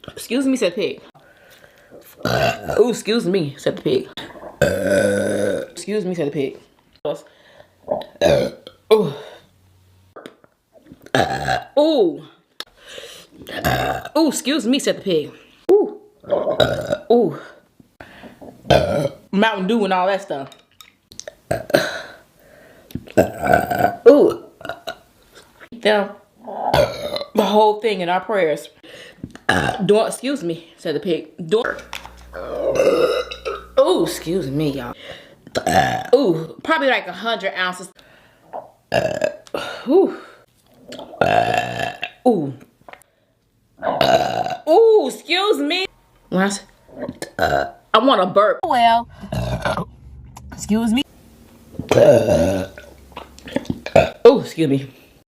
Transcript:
Excuse me, said the pig. Ooh, excuse me, said the pig. Excuse me, said the pig. Ooh. Ooh. Ooh, excuse me, said the pig. Ooh. Ooh. Mountain Dew and all that stuff. Ooh. Them. The whole thing in our prayers. Don't, excuse me, said the pig. Don't. Ooh, excuse me, y'all. Ooh, probably like 100 ounces. Ooh. Ooh. Ooh, excuse me. When I said, I want a burp. Well, excuse me. Ooh, excuse me.